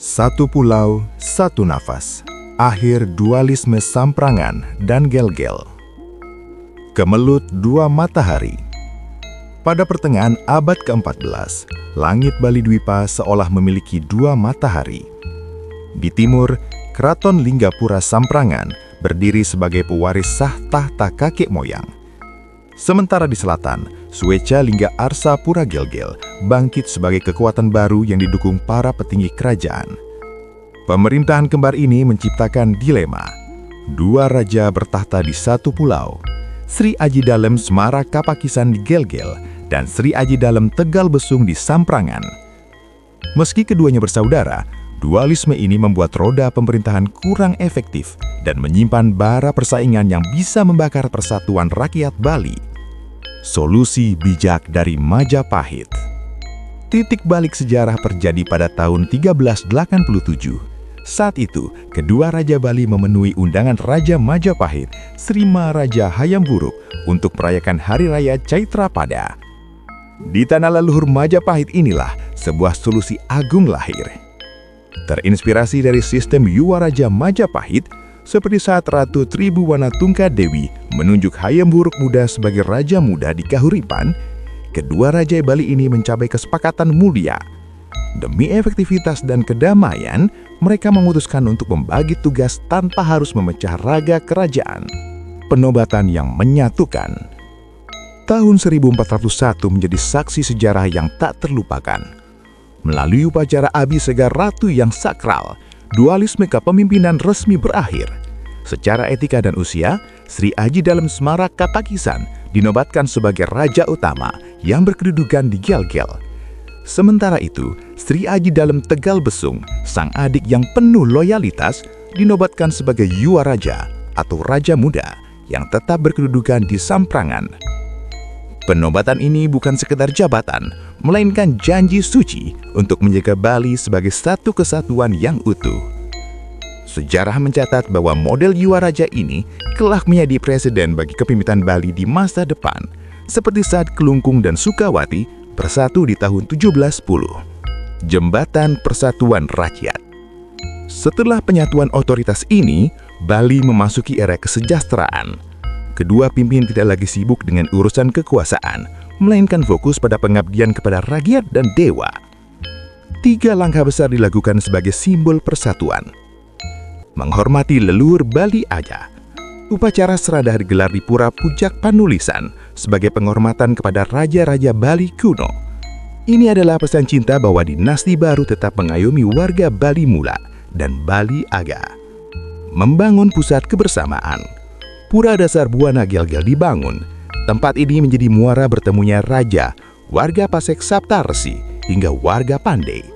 Satu pulau, satu nafas. Akhir dualisme Samprangan dan Gel-Gel. Kemelut dua matahari. Pada pertengahan abad ke-14, langit Bali Dwipa seolah memiliki dua matahari. Di timur, Keraton Linggapura Samprangan berdiri sebagai pewaris sah tahta kakek moyang. Sementara di selatan, Sueca Lingga Arsa Pura Gel-Gel bangkit sebagai kekuatan baru yang didukung para petinggi kerajaan. Pemerintahan kembar ini menciptakan dilema. Dua raja bertahta di satu pulau, Sri Aji Dalem Semara Kapakisan di Gel-Gel dan Sri Aji Dalem Tegal Besung di Samprangan. Meski keduanya bersaudara, dualisme ini membuat roda pemerintahan kurang efektif dan menyimpan bara persaingan yang bisa membakar persatuan rakyat Bali. Solusi bijak dari Majapahit. Titik balik sejarah terjadi pada tahun 1387. Saat itu, kedua Raja Bali memenuhi undangan Raja Majapahit, Sri Maharaja Hayam Wuruk, untuk merayakan Hari Raya Chaitra Pada. Di tanah leluhur Majapahit inilah sebuah solusi agung lahir. Terinspirasi dari sistem Yuwaraja Majapahit, seperti saat Ratu Tribuwana Tunggadewi menunjuk Hayam Wuruk muda sebagai Raja Muda di Kahuripan, kedua Raja Bali ini mencapai kesepakatan mulia. Demi efektivitas dan kedamaian, mereka memutuskan untuk membagi tugas tanpa harus memecah raga kerajaan. Penobatan yang menyatukan. Tahun 1401 menjadi saksi sejarah yang tak terlupakan. Melalui upacara Abhisegar Ratu yang sakral, dualisme kepemimpinan resmi berakhir. Secara etika dan usia, Sri Aji Dalem Semara Kapakisan dinobatkan sebagai Raja Utama yang berkedudukan di Gel-Gel. Sementara itu, Sri Aji Dalem Tegal Besung, sang adik yang penuh loyalitas, dinobatkan sebagai Yuwaraja atau Raja Muda yang tetap berkedudukan di Samprangan. Penobatan ini bukan sekedar jabatan, melainkan janji suci untuk menjaga Bali sebagai satu kesatuan yang utuh. Sejarah mencatat bahwa model Yuwaraja ini kelak menjadi presiden bagi kepemimpinan Bali di masa depan, seperti saat Kelungkung dan Sukawati bersatu di tahun 1710. Jembatan Persatuan Rakyat. Setelah penyatuan otoritas ini, Bali memasuki era kesejahteraan. Kedua pimpin tidak lagi sibuk dengan urusan kekuasaan, melainkan fokus pada pengabdian kepada rakyat dan dewa. 3 langkah besar dilakukan sebagai simbol persatuan. Menghormati leluhur Bali Aja. Upacara seradah digelar di Pura Pujak Panulisan sebagai penghormatan kepada raja-raja Bali kuno. Ini adalah pesan cinta bahwa dinasti baru tetap mengayomi warga Bali Mula dan Bali Aga. Membangun pusat kebersamaan. Pura Dasar Buana Gel-Gel dibangun. Tempat ini menjadi muara bertemunya raja, warga Pasek Saptarsi, hingga warga Pandey.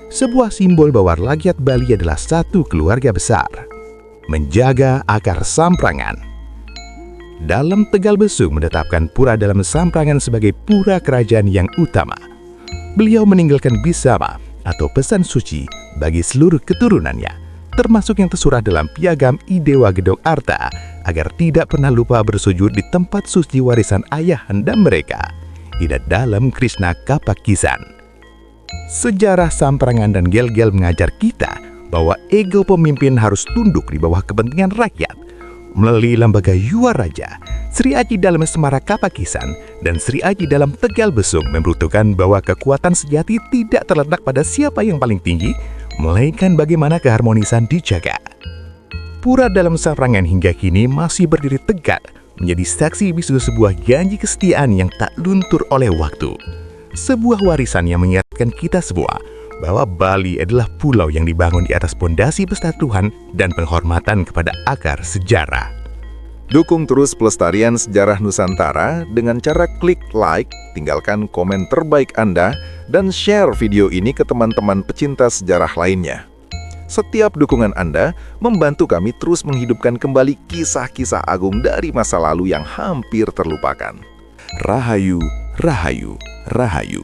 Sebuah simbol bahwa rakyat Bali adalah satu keluarga besar. Menjaga akar Samprangan. Dalem Tegal Besung menetapkan Pura Dalem Samprangan sebagai pura kerajaan yang utama. Beliau meninggalkan Bisama atau pesan suci bagi seluruh keturunannya, termasuk yang tersurat dalam piagam Idewa Gedong Arta, agar tidak pernah lupa bersujud di tempat suci warisan ayahanda mereka, Ida Dalem Krishna Kapakisan. Sejarah Samprangan dan Gel-Gel mengajar kita bahwa ego pemimpin harus tunduk di bawah kepentingan rakyat. Melalui lembaga Yuwaraja, Sri Aji Dalem Semara Kapakisan dan Sri Aji Dalem Tegal Besung membuktikan bahwa kekuatan sejati tidak terletak pada siapa yang paling tinggi, melainkan bagaimana keharmonisan dijaga. Pura Dalem Samprangan hingga kini masih berdiri tegak, menjadi saksi bisu sebuah janji kesetiaan yang tak luntur oleh waktu. Sebuah warisan yang mengingatkan kita semua bahwa Bali adalah pulau yang dibangun di atas pondasi persatuan dan penghormatan kepada akar sejarah. Dukung terus pelestarian sejarah Nusantara dengan cara klik like, tinggalkan komen terbaik Anda, dan share video ini ke teman-teman pecinta sejarah lainnya. Setiap dukungan Anda membantu kami terus menghidupkan kembali kisah-kisah agung dari masa lalu yang hampir terlupakan. Rahayu, Rahayu, Rahayu.